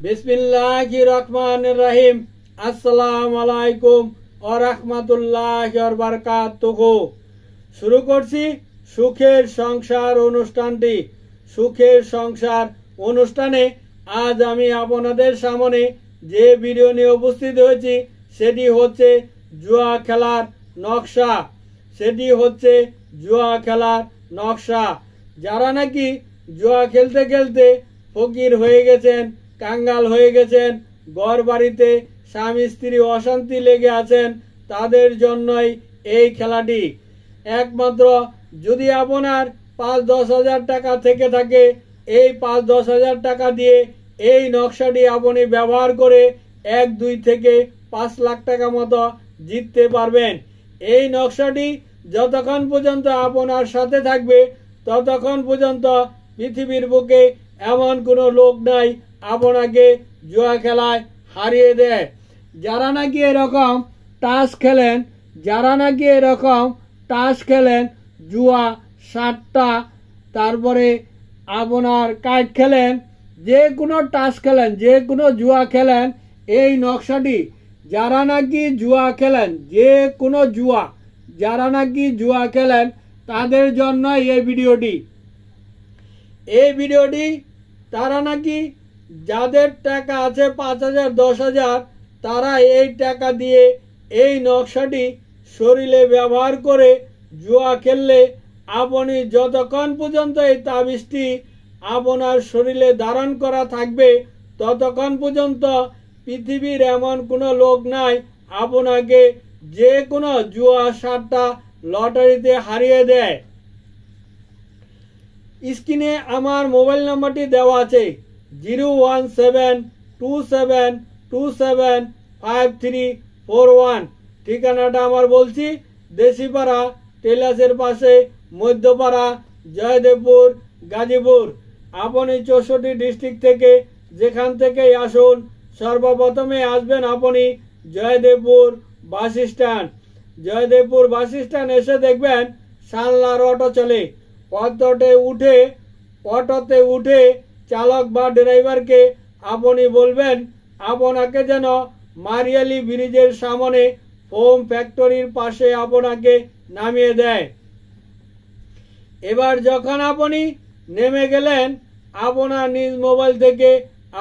বিসমিল্লাহির রহমানির রহিম। আসসালামু আলাইকুম ওয়া রাহমাতুল্লাহি ওয়া বারাকাতুহু। শুরু করছি সুখের সংসার অনুষ্ঠানটি। সুখের সংসার অনুষ্ঠানে আজ আমি আপনাদের সামনে যে ভিডিও নিয়ে উপস্থিত হয়েছি সেটি হচ্ছে জুয়া খেলার নকশা। সেটি হচ্ছে জুয়া খেলার নকশা। যারা নাকি জুয়া খেলতে খেলতে ফকির হয়ে গেছেন, কাঙ্গাল হয়ে গেছেন, ঘর বাড়িতে স্বামী স্ত্রী অশান্তি লেগে আছেন, তাদের জন্যই এই খেলাটি। একমাত্র যদি আপনার ৫-১০ হাজার টাকা থেকে থাকে, এই ৫-১০ হাজার টাকা দিয়ে এই নকশাটি আপনি ব্যবহার করে ১-২ থেকে ৫ লাখ টাকা মতো জিততে পারবেন। এই নকশাটি যতক্ষণ পর্যন্ত আপনার সাথে থাকবে ততক্ষণ পর্যন্ত পৃথিবীর বুকে এমন কোনো লোক নাই আপনাকে জুয়া খেলায় হারিয়ে দেয়। যারা নাকি এরকম তাস খেলেন, জুয়া, সাতটা, তারপরে আপনার কার্ড খেলেন, যে কোনো টাস খেলেন, যে কোনো জুয়া খেলেন, এই নকশাটি যারা নাকি জুয়া খেলেন, যে কোনো জুয়া যারা নাকি জুয়া খেলেন তাদের জন্য এই ভিডিওটি। তারা নাকি যাদের টাকা আছে ৫,০০০, ১০,০০০, তারা এই টাকা দিয়ে এই নকশাটি শরীরে ব্যবহার করে জুয়া খেললে আপনি যতক্ষণ পর্যন্ত এই তাবিজটি আপনার শরীরে ধারণ করা থাকবে ততক্ষণ পর্যন্ত পৃথিবীর এমন কোনো লোক নাই আপনাকে যে কোনো জুয়া, সাতটা, লটারিতে হারিয়ে দেয়। স্ক্রিনে আমার মোবাইল নাম্বারটি দেওয়া আছে 01727275341। ঠিকানাটা আমার বলছি, দেশিপাড়া টেলাসের পাশে, মধ্যপাড়া, জয়দেবপুর, গাজীপুর। আপনি ৬৪ ডিস্ট্রিক্ট থেকে যেখান থেকেই আসুন, সর্বপ্রথমে আসবেন আপনি Joydebpur bus stand. Joydebpur bus stand এসে দেখবেন সানলার অটো চলে। অটোতে উঠে চালক বা ড্রাইভারকে আপনি বলবেন আপনাকে যেন মারিয়ালি ব্রিজের সামনে ফোম ফ্যাক্টরির পাশে আপনাকে নামিয়ে দেয়। এবার যখন আপনি নেমে গেলেন, আপনার নিজ মোবাইল থেকে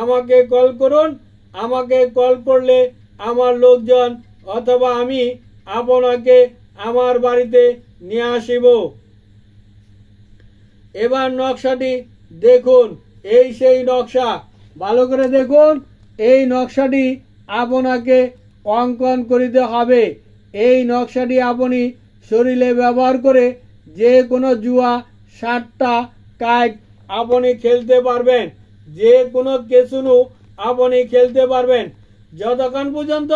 আমাকে কল করুন। আমাকে কল করলে আমার লোকজন অথবা আমি আপনাকে আমার বাড়িতে নিয়ে আসিব। এবার নকশাটি দেখুন, এই সেই নকশা। ভালো করে দেখুন, এই নকশাটি আপনাকে অঙ্কন করিতে হবে। এই নকশাটি আপনি শরীরে ব্যবহার করে যে কোনো জুয়া, সাতটা, কার্ড আপনি খেলতে পারবেন, যে কোনো কেসুনু আপনি খেলতে পারবেন। যতক্ষণ পর্যন্ত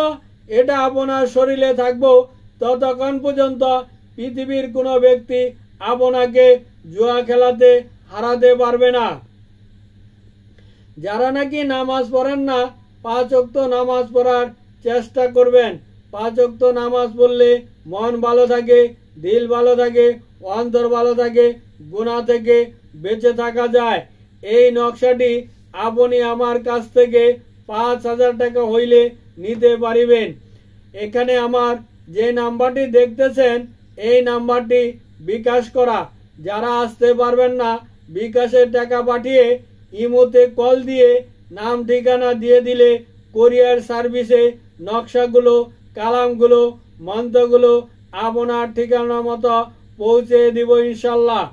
এটা আপনার শরীরে থাকবো ততক্ষণ পর্যন্ত পৃথিবীর কোনো ব্যক্তি আপনাকে জুয়া খেলাতে হারাতে পারবে না। যারা নাকি নামাজ পড়েন না, ৫ ওয়াক্ত নামাজ পড়ার চেষ্টা করবেন। ৫ ওয়াক্ত নামাজ পড়লে মন ভালো থাকে, দিল ভালো থাকে, অন্তর ভালো থাকে, গুনাহ থেকে বেঁচে থাকা যায়। এই নকশাটি আপনি আমার কাছ থেকে ৫,০০০ টাকা হইলে নিতে পারিবেন। এখানে আমার যে নাম্বারটি দেখতেছেন এই নাম্বারটি বিকাশ করা। যারা আসতে পারবেন না, বিকাশের টাকা পাঠিয়ে ইমোতে কল দিয়ে নাম ঠিকানা দিয়ে দিলে কোরিয়ার সার্ভিসে নকশাগুলো, কালামগুলো, মন্ত্রগুলো আপনার ঠিকানা মতো পৌঁছে দিব ইনশাল্লাহ।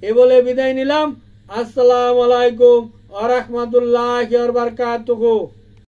এ বলে বিদায় নিলাম। আসসালামু আলাইকুম ওয়া রাহমাতুল্লাহি ওয়া বারাকাতুহু।